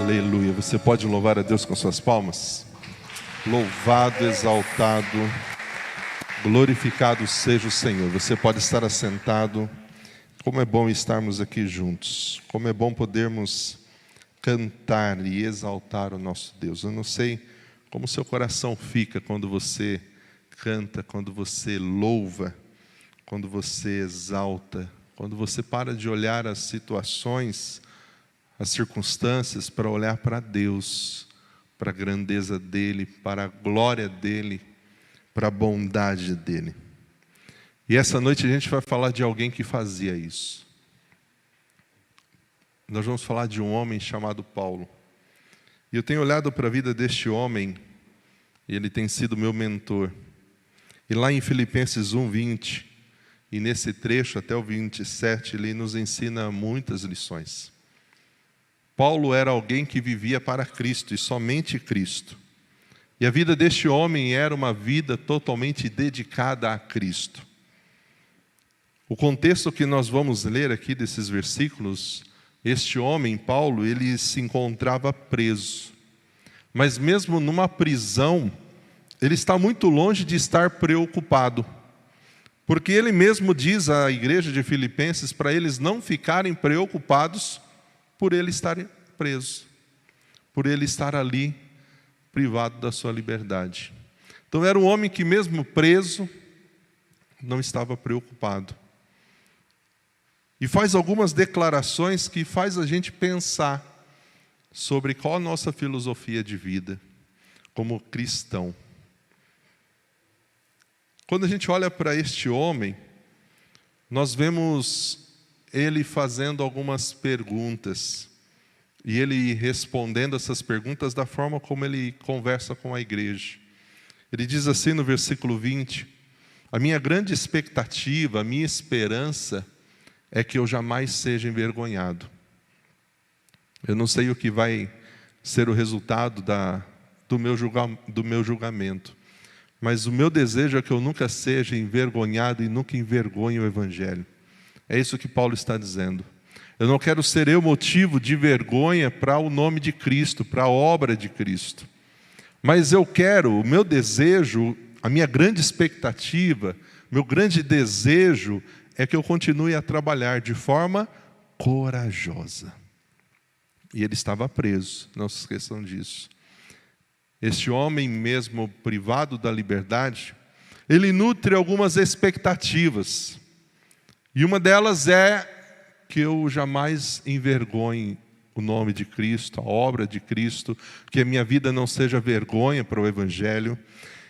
Aleluia. Você pode louvar a Deus com suas palmas? Louvado, exaltado, glorificado seja o Senhor. Você pode estar assentado. Como é bom estarmos aqui juntos. Como é bom podermos cantar e exaltar o nosso Deus. Eu não sei como seu coração fica quando você canta, quando você louva, quando você exalta, quando você para de olhar as situações, as circunstâncias, para olhar para Deus, para a grandeza dEle, para a glória dEle, para a bondade dEle. E essa noite a gente vai falar de alguém que fazia isso. Nós vamos falar de um homem chamado Paulo. E eu tenho olhado para a vida deste homem, e ele tem sido meu mentor. E lá em Filipenses 1:20, e nesse trecho até o 27, ele nos ensina muitas lições. Paulo era alguém que vivia para Cristo e somente Cristo. E a vida deste homem era uma vida totalmente dedicada a Cristo. O contexto que nós vamos ler aqui desses versículos, este homem, Paulo, ele se encontrava preso. Mas mesmo numa prisão, ele está muito longe de estar preocupado. Porque ele mesmo diz à igreja de Filipenses para eles não ficarem preocupados por ele estar preso, por ele estar ali, privado da sua liberdade. Então era um homem que mesmo preso, não estava preocupado. E faz algumas declarações que faz a gente pensar sobre qual a nossa filosofia de vida como cristão. Quando a gente olha para este homem, nós vemos ele fazendo algumas perguntas, e ele respondendo essas perguntas da forma como ele conversa com a igreja. Ele diz assim no versículo 20, a minha grande expectativa, a minha esperança é que eu jamais seja envergonhado. Eu não sei o que vai ser o resultado do meu julgamento, mas o meu desejo é que eu nunca seja envergonhado e nunca envergonhe o Evangelho. É isso que Paulo está dizendo. Eu não quero ser eu motivo de vergonha para o nome de Cristo, para a obra de Cristo. Mas eu quero, o meu desejo, a minha grande expectativa, meu grande desejo é que eu continue a trabalhar de forma corajosa. E ele estava preso, não se esqueçam disso. Este homem mesmo privado da liberdade, ele nutre algumas expectativas. E uma delas é que eu jamais envergonhe o nome de Cristo, a obra de Cristo, que a minha vida não seja vergonha para o Evangelho,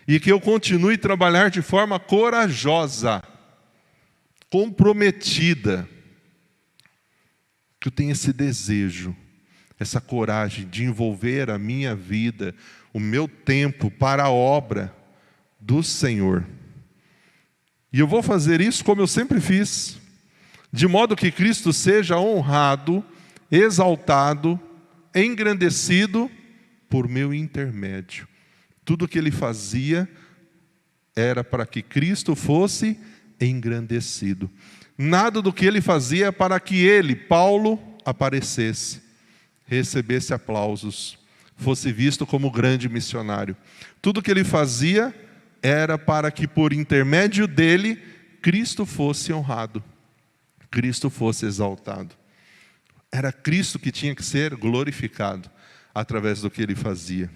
e que eu continue a trabalhar de forma corajosa, comprometida, que eu tenha esse desejo, essa coragem de envolver a minha vida, o meu tempo para a obra do Senhor. E eu vou fazer isso como eu sempre fiz, de modo que Cristo seja honrado, exaltado, engrandecido por meu intermédio. Tudo o que ele fazia era para que Cristo fosse engrandecido. Nada do que ele fazia para que ele, Paulo, aparecesse, recebesse aplausos, fosse visto como grande missionário. Tudo o que ele fazia era para que por intermédio dele, Cristo fosse honrado, Cristo fosse exaltado. Era Cristo que tinha que ser glorificado através do que ele fazia.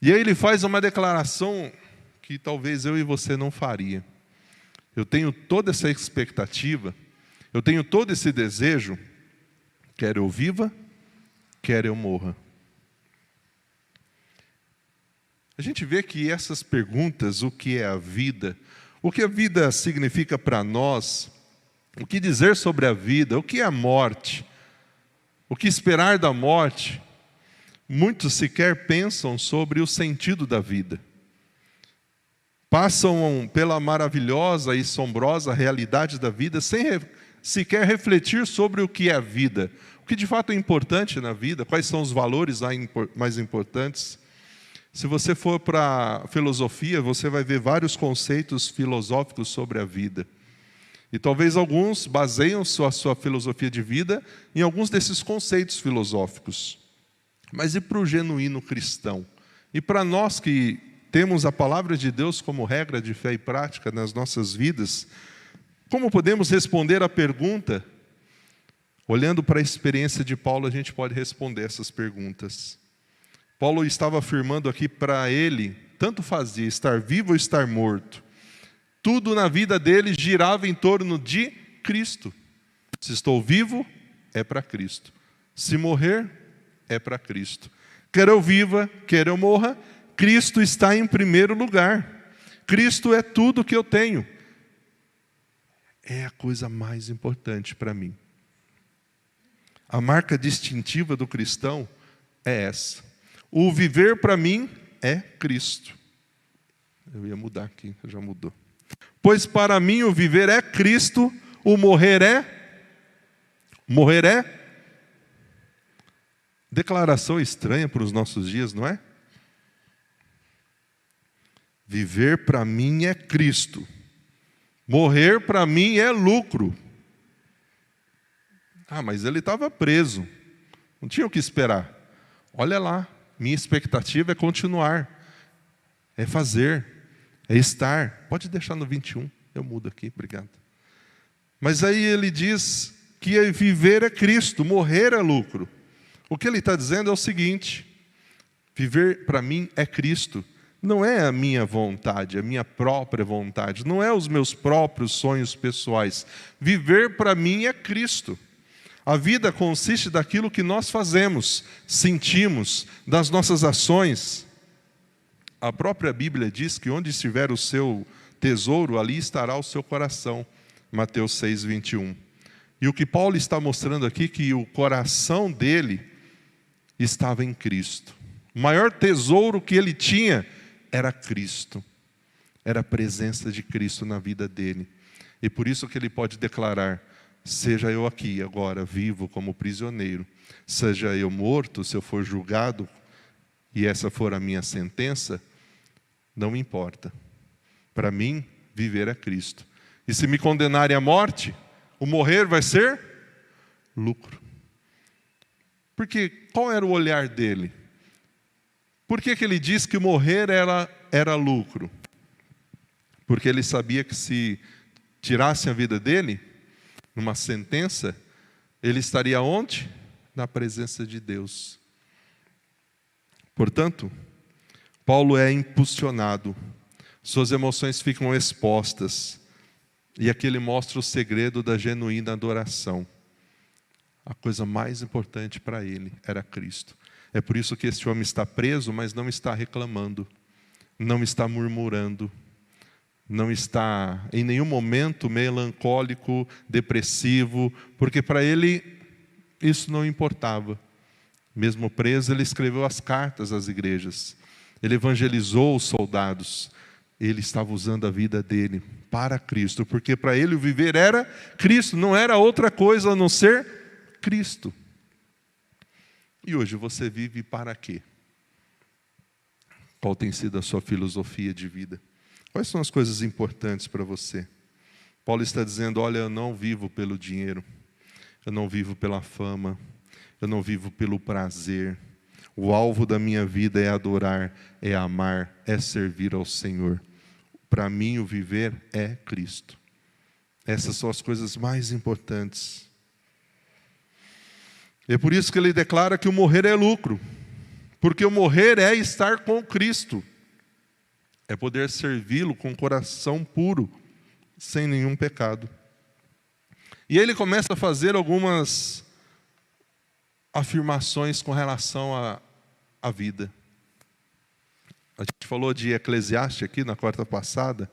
E aí ele faz uma declaração que talvez eu e você não faria. Eu tenho toda essa expectativa, eu tenho todo esse desejo, quer eu viva, quer eu morra. A gente vê que essas perguntas, o que é a vida significa para nós, o que dizer sobre a vida, o que é a morte, o que esperar da morte, muitos sequer pensam sobre o sentido da vida. Passam pela maravilhosa e assombrosa realidade da vida sem sequer refletir sobre o que é a vida, o que de fato é importante na vida, quais são os valores mais importantes. Se você for para a filosofia, você vai ver vários conceitos filosóficos sobre a vida. E talvez alguns baseiam sua filosofia de vida em alguns desses conceitos filosóficos. Mas e para o genuíno cristão? E para nós que temos a palavra de Deus como regra de fé e prática nas nossas vidas, como podemos responder à pergunta? Olhando para a experiência de Paulo, a gente pode responder essas perguntas. Paulo estava afirmando aqui para ele, tanto fazia estar vivo ou estar morto. Tudo na vida dele girava em torno de Cristo. Se estou vivo, é para Cristo. Se morrer, é para Cristo. Quer eu viva, quer eu morra, Cristo está em primeiro lugar. Cristo é tudo que eu tenho. É a coisa mais importante para mim. A marca distintiva do cristão é essa. O viver para mim é Cristo. Eu ia mudar aqui, já mudou. Pois para mim o viver é Cristo, o morrer é? Morrer é? Declaração estranha para os nossos dias, não é? Viver para mim é Cristo. Morrer para mim é lucro. Ah, mas ele estava preso. Não tinha o que esperar. Olha lá, minha expectativa é continuar. É fazer. É estar. Pode deixar no 21. Eu mudo aqui, obrigado. Mas aí ele diz que viver é Cristo, morrer é lucro. O que ele está dizendo é o seguinte: viver para mim é Cristo. Não é a minha vontade, a minha própria vontade. Não é os meus próprios sonhos pessoais. Viver para mim é Cristo. A vida consiste daquilo que nós fazemos, sentimos, das nossas ações. A própria Bíblia diz que onde estiver o seu tesouro, ali estará o seu coração. Mateus 6, 21. E o que Paulo está mostrando aqui, que o coração dele estava em Cristo. O maior tesouro que ele tinha era Cristo. Era a presença de Cristo na vida dele. E por isso que ele pode declarar: seja eu aqui agora vivo como prisioneiro, seja eu morto, se eu for julgado, e essa for a minha sentença, não importa. Para mim, viver é Cristo. E se me condenarem à morte, o morrer vai ser lucro. Porque qual era o olhar dele? Por que ele diz que morrer era lucro? Porque ele sabia que se tirassem a vida dele, numa sentença, ele estaria onde? Na presença de Deus. Portanto, Paulo é impulsionado, suas emoções ficam expostas, e aqui ele mostra o segredo da genuína adoração. A coisa mais importante para ele era Cristo. É por isso que este homem está preso, mas não está reclamando, não está murmurando, não está em nenhum momento melancólico, depressivo, porque para ele isso não importava. Mesmo preso, ele escreveu as cartas às igrejas, ele evangelizou os soldados, ele estava usando a vida dele para Cristo, porque para ele o viver era Cristo, não era outra coisa a não ser Cristo. E hoje você vive para quê? Qual tem sido a sua filosofia de vida? Quais são as coisas importantes para você? Paulo está dizendo: olha, eu não vivo pelo dinheiro, eu não vivo pela fama, eu não vivo pelo prazer. O alvo da minha vida é adorar, é amar, é servir ao Senhor. Para mim o viver é Cristo. Essas são as coisas mais importantes. É por isso que ele declara que o morrer é lucro. Porque o morrer é estar com Cristo. É poder servi-lo com coração puro, sem nenhum pecado. E aí ele começa a fazer algumas afirmações com relação à vida. A gente falou de Eclesiastes aqui na quarta passada,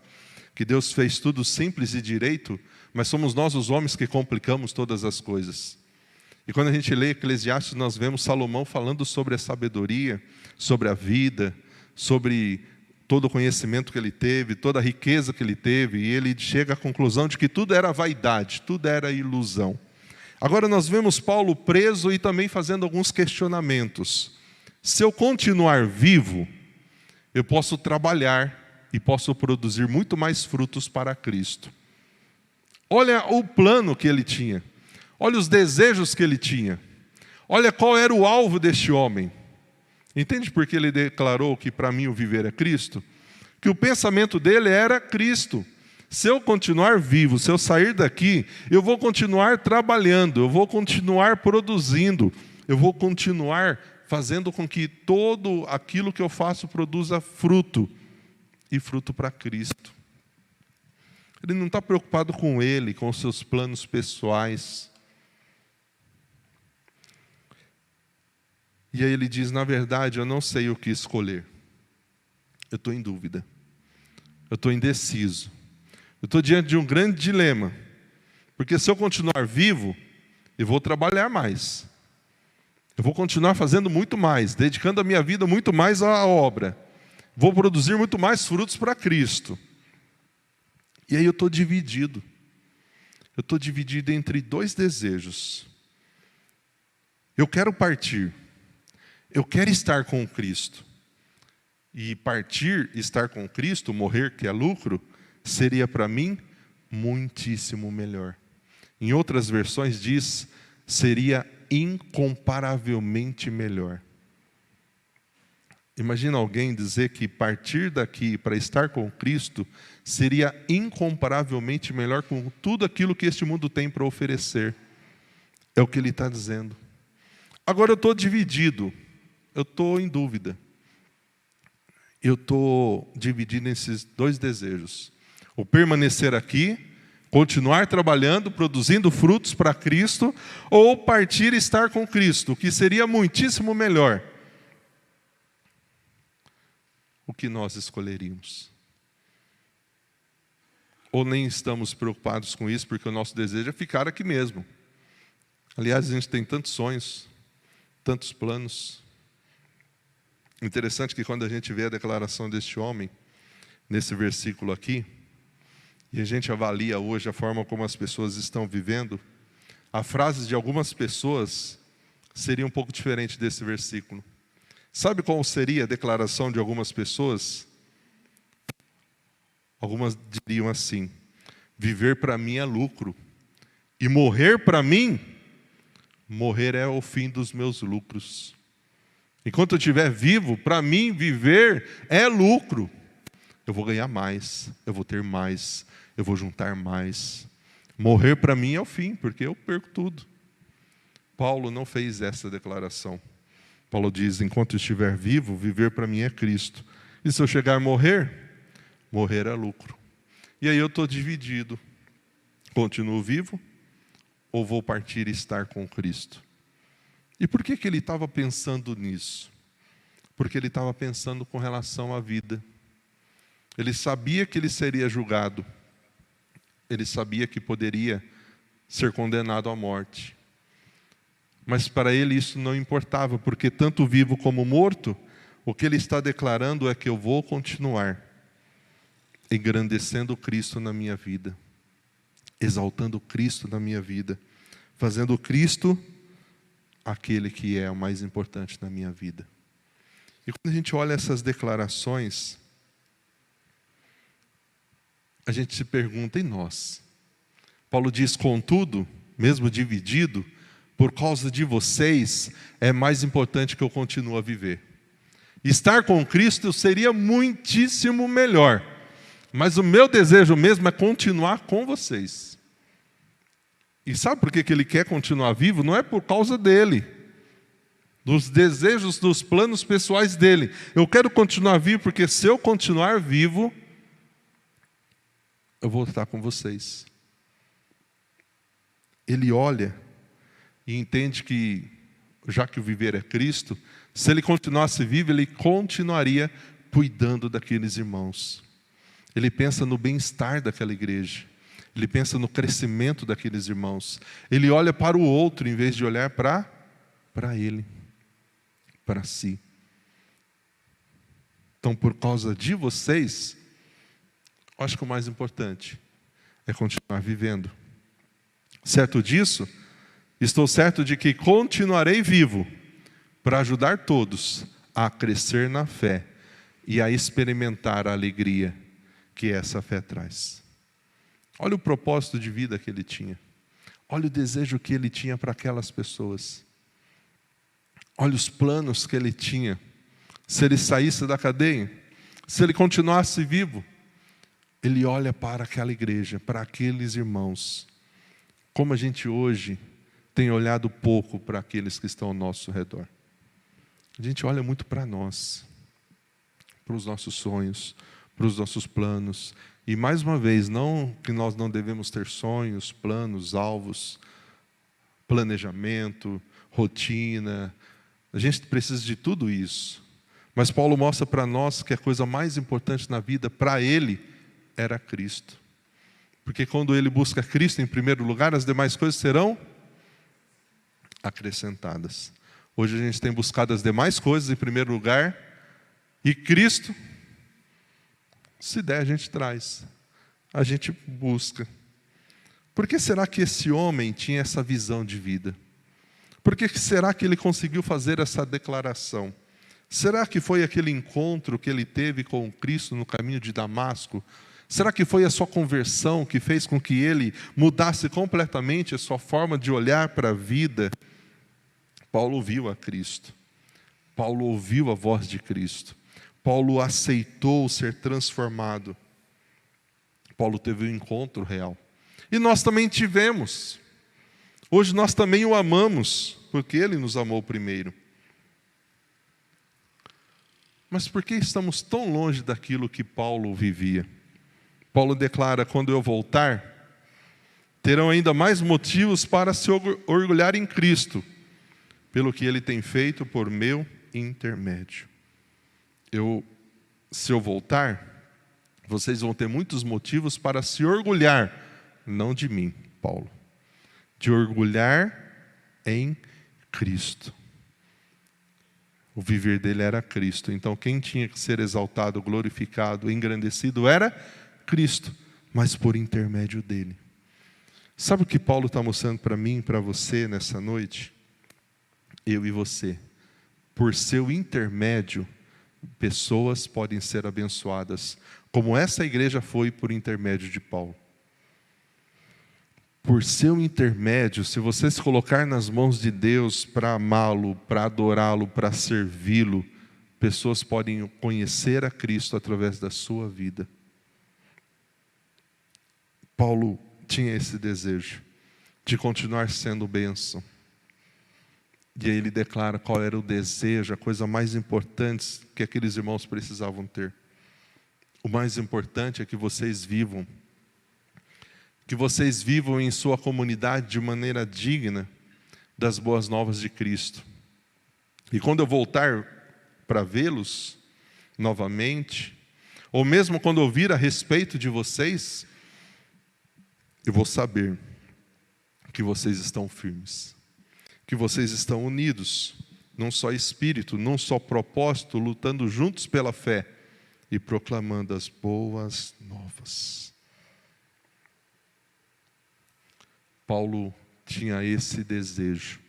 que Deus fez tudo simples e direito, mas somos nós os homens que complicamos todas as coisas. E quando a gente lê Eclesiastes, nós vemos Salomão falando sobre a sabedoria, sobre a vida, sobre todo o conhecimento que ele teve, toda a riqueza que ele teve, e ele chega à conclusão de que tudo era vaidade, tudo era ilusão. Agora nós vemos Paulo preso e também fazendo alguns questionamentos. Se eu continuar vivo, eu posso trabalhar e posso produzir muito mais frutos para Cristo. Olha o plano que ele tinha. Olha os desejos que ele tinha. Olha qual era o alvo deste homem. Entende por que ele declarou que para mim o viver é Cristo? Que o pensamento dele era Cristo. Se eu continuar vivo, se eu sair daqui, eu vou continuar trabalhando, eu vou continuar produzindo, eu vou continuar fazendo com que todo aquilo que eu faço produza fruto, e fruto para Cristo. Ele não está preocupado com ele, com os seus planos pessoais. E aí ele diz, na verdade, eu não sei o que escolher. Eu estou em dúvida. Eu estou indeciso. Eu estou diante de um grande dilema. Porque se eu continuar vivo, eu vou trabalhar mais. Eu vou continuar fazendo muito mais, dedicando a minha vida muito mais à obra. Vou produzir muito mais frutos para Cristo. E aí eu estou dividido. Eu estou dividido entre dois desejos. Eu quero partir. Eu quero estar com Cristo. E partir, estar com Cristo, morrer, que é lucro, seria para mim muitíssimo melhor. Em outras versões diz, seria incomparavelmente melhor. Imagina alguém dizer que partir daqui para estar com Cristo seria incomparavelmente melhor com tudo aquilo que este mundo tem para oferecer. É o que ele está dizendo. Agora eu estou dividido, eu estou em dúvida. Eu estou dividido nesses dois desejos. O permanecer aqui, continuar trabalhando, produzindo frutos para Cristo, ou partir e estar com Cristo, o que seria muitíssimo melhor. O que nós escolheríamos? Ou nem estamos preocupados com isso, porque o nosso desejo é ficar aqui mesmo. Aliás, a gente tem tantos sonhos, tantos planos. Interessante que quando a gente vê a declaração deste homem, nesse versículo aqui, e a gente avalia hoje a forma como as pessoas estão vivendo, a frase de algumas pessoas seria um pouco diferente desse versículo. Sabe qual seria a declaração de algumas pessoas? Algumas diriam assim, viver para mim é lucro, e morrer para mim, morrer é o fim dos meus lucros. Enquanto eu estiver vivo, para mim viver é lucro. Eu vou ganhar mais, eu vou ter mais, eu vou juntar mais. Morrer para mim é o fim, porque eu perco tudo. Paulo não fez essa declaração. Paulo diz, enquanto eu estiver vivo, viver para mim é Cristo. E se eu chegar a morrer, morrer é lucro. E aí eu estou dividido. Continuo vivo ou vou partir e estar com Cristo? E por que ele estava pensando nisso? Porque ele estava pensando com relação à vida. Ele sabia que ele seria julgado. Ele sabia que poderia ser condenado à morte. Mas para ele isso não importava, porque tanto vivo como morto, o que ele está declarando é que eu vou continuar engrandecendo Cristo na minha vida, exaltando Cristo na minha vida, fazendo Cristo aquele que é o mais importante na minha vida. E quando a gente olha essas declarações, a gente se pergunta, e nós? Paulo diz, contudo, mesmo dividido, por causa de vocês, é mais importante que eu continue a viver. Estar com Cristo seria muitíssimo melhor, mas o meu desejo mesmo é continuar com vocês. E sabe por que ele quer continuar vivo? Não é por causa dele, dos desejos, dos planos pessoais dele. Eu quero continuar vivo, porque se eu continuar vivo, eu vou estar com vocês. Ele olha e entende que, já que o viver é Cristo, se ele continuasse vivo, ele continuaria cuidando daqueles irmãos. Ele pensa no bem-estar daquela igreja. Ele pensa no crescimento daqueles irmãos. Ele olha para o outro, em vez de olhar para ele, para si. Então, por causa de vocês, acho que o mais importante é continuar vivendo. Certo disso? Estou certo de que continuarei vivo para ajudar todos a crescer na fé e a experimentar a alegria que essa fé traz. Olha o propósito de vida que ele tinha. Olha o desejo que ele tinha para aquelas pessoas. Olha os planos que ele tinha se ele saísse da cadeia, se ele continuasse vivo, ele olha para aquela igreja, para aqueles irmãos, como a gente hoje tem olhado pouco para aqueles que estão ao nosso redor. A gente olha muito para nós, para os nossos sonhos, para os nossos planos. E mais uma vez, não que nós não devemos ter sonhos, planos, alvos, planejamento, rotina. A gente precisa de tudo isso. Mas Paulo mostra para nós que a coisa mais importante na vida, para ele, era Cristo. Porque quando ele busca Cristo em primeiro lugar, as demais coisas serão acrescentadas. Hoje a gente tem buscado as demais coisas em primeiro lugar, e Cristo, se der, a gente traz, a gente busca. Por que será que esse homem tinha essa visão de vida? Por que será que ele conseguiu fazer essa declaração? Será que foi aquele encontro que ele teve com Cristo no caminho de Damasco? Será que foi a sua conversão que fez com que ele mudasse completamente a sua forma de olhar para a vida? Paulo ouviu a Cristo. Paulo ouviu a voz de Cristo. Paulo aceitou ser transformado. Paulo teve um encontro real. E nós também tivemos. Hoje nós também o amamos, porque ele nos amou primeiro. Mas por que estamos tão longe daquilo que Paulo vivia? Paulo declara: quando eu voltar, terão ainda mais motivos para se orgulhar em Cristo, pelo que ele tem feito por meu intermédio. Se eu voltar, vocês vão ter muitos motivos para se orgulhar, não de mim, Paulo, de orgulhar em Cristo. O viver dele era Cristo. Então quem tinha que ser exaltado, glorificado, engrandecido era Cristo, mas por intermédio dele. Sabe o que Paulo está mostrando para mim e para você nessa noite? Eu e você. Por seu intermédio, pessoas podem ser abençoadas, como essa igreja foi por intermédio de Paulo. Por seu intermédio, se você se colocar nas mãos de Deus para amá-lo, para adorá-lo, para servi-lo, pessoas podem conhecer a Cristo através da sua vida. Paulo tinha esse desejo de continuar sendo bênção. E aí ele declara qual era o desejo, a coisa mais importante que aqueles irmãos precisavam ter. O mais importante é que vocês vivam. Que vocês vivam em sua comunidade de maneira digna das boas novas de Cristo. E quando eu voltar para vê-los novamente, ou mesmo quando ouvir a respeito de vocês, eu vou saber que vocês estão firmes, que vocês estão unidos, num só espírito, num só propósito, lutando juntos pela fé e proclamando as boas novas. Paulo tinha esse desejo,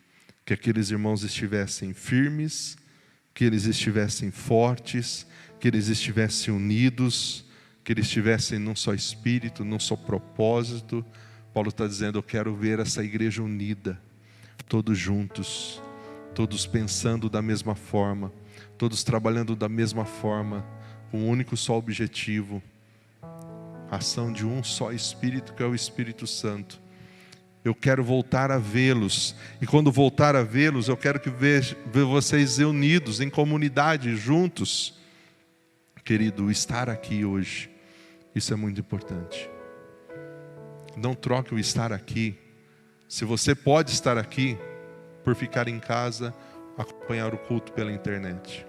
que aqueles irmãos estivessem firmes, que eles estivessem fortes, que eles estivessem unidos, que eles estivessem num só espírito, num só propósito. Paulo está dizendo: eu quero ver essa igreja unida, todos juntos, todos pensando da mesma forma, todos trabalhando da mesma forma, com um único só objetivo, a ação de um só Espírito, que é o Espírito Santo. Eu quero voltar a vê-los, e quando voltar a vê-los, eu quero que ver vocês unidos, em comunidade, juntos. Querido, estar aqui hoje, isso é muito importante. Não troque o estar aqui, se você pode estar aqui, por ficar em casa, acompanhar o culto pela internet.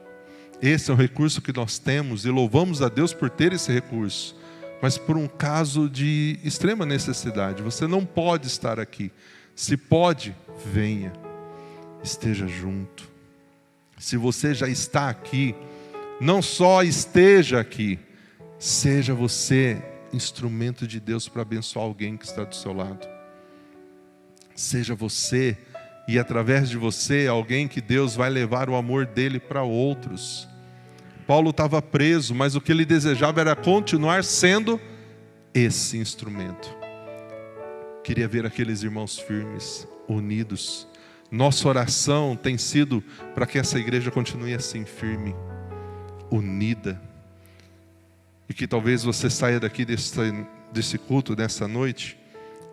Esse é o recurso que nós temos, e louvamos a Deus por ter esse recurso. Mas por um caso de extrema necessidade, você não pode estar aqui. Se pode, venha, esteja junto. Se você já está aqui, não só esteja aqui, seja você instrumento de Deus para abençoar alguém que está do seu lado. Seja você, e através de você, alguém que Deus vai levar o amor dele para outros. Paulo estava preso, mas o que ele desejava era continuar sendo esse instrumento. Queria ver aqueles irmãos firmes, unidos. Nossa oração tem sido para que essa igreja continue assim firme, unida. E que talvez você saia daqui desse culto, dessa noite,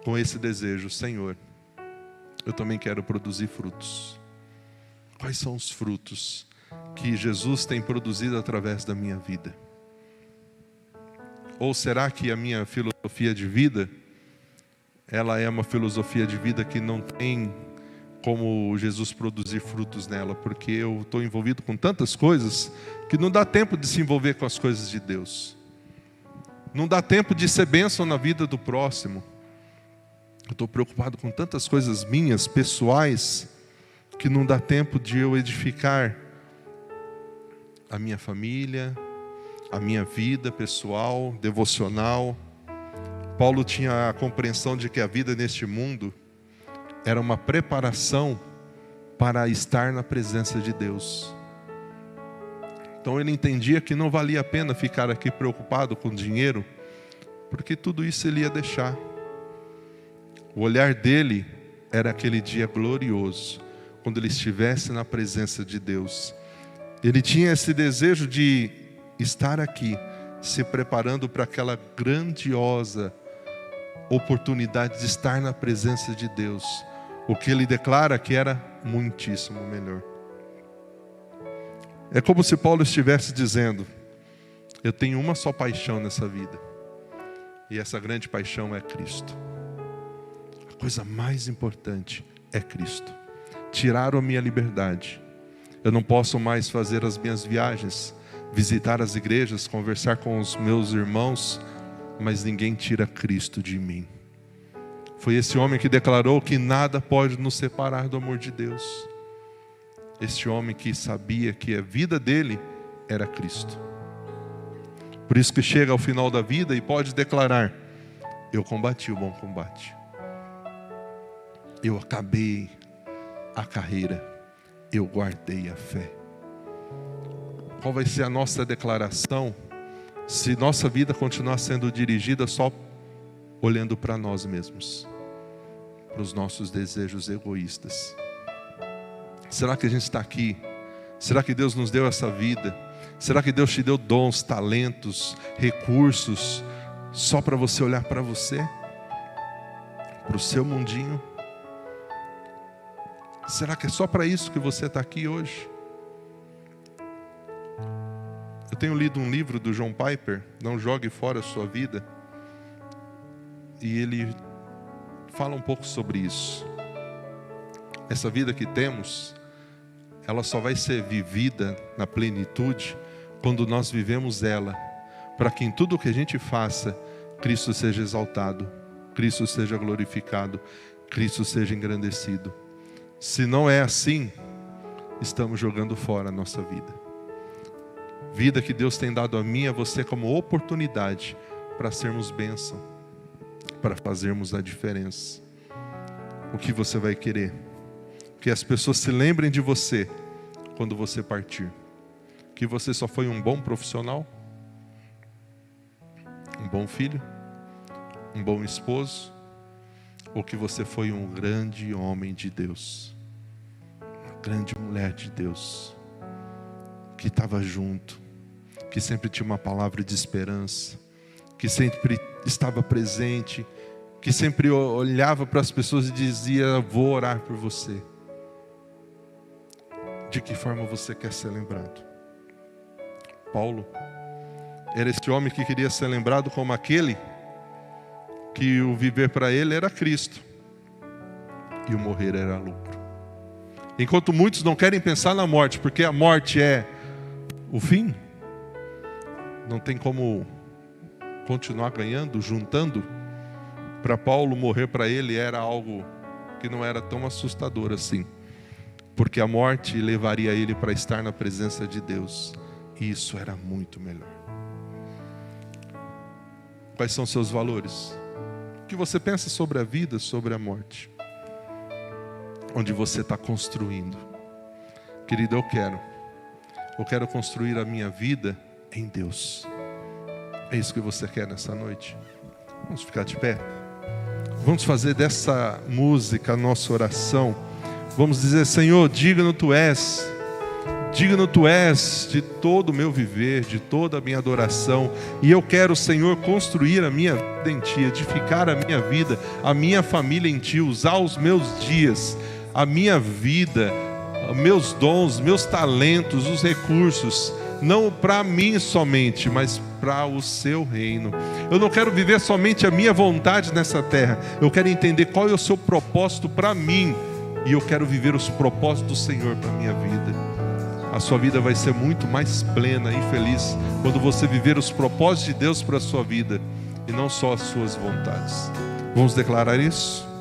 com esse desejo: Senhor, eu também quero produzir frutos. Quais são os frutos que Jesus tem produzido através da minha vida? Ou será que a minha filosofia de vida, ela é uma filosofia de vida que não tem como Jesus produzir frutos nela? Porque eu estou envolvido com tantas coisas que não dá tempo de se envolver com as coisas de Deus. Não dá tempo de ser bênção na vida do próximo. Eu estou preocupado com tantas coisas minhas, pessoais, que não dá tempo de eu edificar a minha família, a minha vida pessoal, devocional. Paulo tinha a compreensão de que a vida neste mundo era uma preparação para estar na presença de Deus. Então ele entendia que não valia a pena ficar aqui preocupado com dinheiro, porque tudo isso ele ia deixar. O olhar dele era aquele dia glorioso, quando ele estivesse na presença de Deus. Ele tinha esse desejo de estar aqui, se preparando para aquela grandiosa oportunidade de estar na presença de Deus. O que ele declara que era muitíssimo melhor. É como se Paulo estivesse dizendo: eu tenho uma só paixão nessa vida, e essa grande paixão é Cristo. A coisa mais importante é Cristo. Tiraram a minha liberdade. Eu não posso mais fazer as minhas viagens, visitar as igrejas, conversar com os meus irmãos, mas ninguém tira Cristo de mim. Foi esse homem que declarou que nada pode nos separar do amor de Deus. Este homem que sabia que a vida dele era Cristo. Por isso que chega ao final da vida e pode declarar: eu combati o bom combate. Eu acabei a carreira. Eu guardei a fé. Qual vai ser a nossa declaração se nossa vida continuar sendo dirigida só olhando para nós mesmos, para os nossos desejos egoístas? Será que a gente está aqui? Será que Deus nos deu essa vida? Será que Deus te deu dons, talentos, recursos, só para você olhar para você? Para o seu mundinho? Será que é só para isso que você está aqui hoje? Eu tenho lido um livro do John Piper, Não Jogue Fora a Sua Vida, e ele fala um pouco sobre isso. Essa vida que temos, ela só vai ser vivida na plenitude quando nós vivemos ela, para que em tudo que a gente faça, Cristo seja exaltado, Cristo seja glorificado, Cristo seja engrandecido. Se não é assim, estamos jogando fora a nossa vida. Vida que Deus tem dado a mim e a você como oportunidade para sermos bênção, para fazermos a diferença. O que você vai querer? Que as pessoas se lembrem de você quando você partir. Que você só foi um bom profissional, um bom filho, um bom esposo, ou que você foi um grande homem de Deus, uma grande mulher de Deus, que estava junto, que sempre tinha uma palavra de esperança, que sempre estava presente, que sempre olhava para as pessoas e dizia: vou orar por você. De que forma você quer ser lembrado? Paulo era esse homem que queria ser lembrado como aquele que o viver para ele era Cristo e o morrer era lucro. Enquanto muitos não querem pensar na morte, porque a morte é o fim, não tem como continuar ganhando, juntando. Para Paulo, morrer para ele era algo que não era tão assustador assim, porque a morte levaria ele para estar na presença de Deus, e isso era muito melhor. Quais são seus valores? O que você pensa sobre a vida, sobre a morte? Onde você está construindo? Querido, eu quero construir a minha vida em Deus. É isso que você quer nessa noite? Vamos ficar de pé? Vamos fazer dessa música a nossa oração. Vamos dizer: Senhor, digno Tu és Digno Tu és de todo o meu viver, de toda a minha adoração. E eu quero, Senhor, construir a minha vida em Ti, edificar a minha vida, a minha família em Ti, usar os meus dias, a minha vida, meus dons, meus talentos, os recursos, não para mim somente, mas para o Seu reino. Eu não quero viver somente a minha vontade nessa terra. Eu quero entender qual é o Seu propósito para mim. E eu quero viver os propósitos do Senhor para a minha vida. A sua vida vai ser muito mais plena e feliz quando você viver os propósitos de Deus para a sua vida e não só as suas vontades. Vamos declarar isso?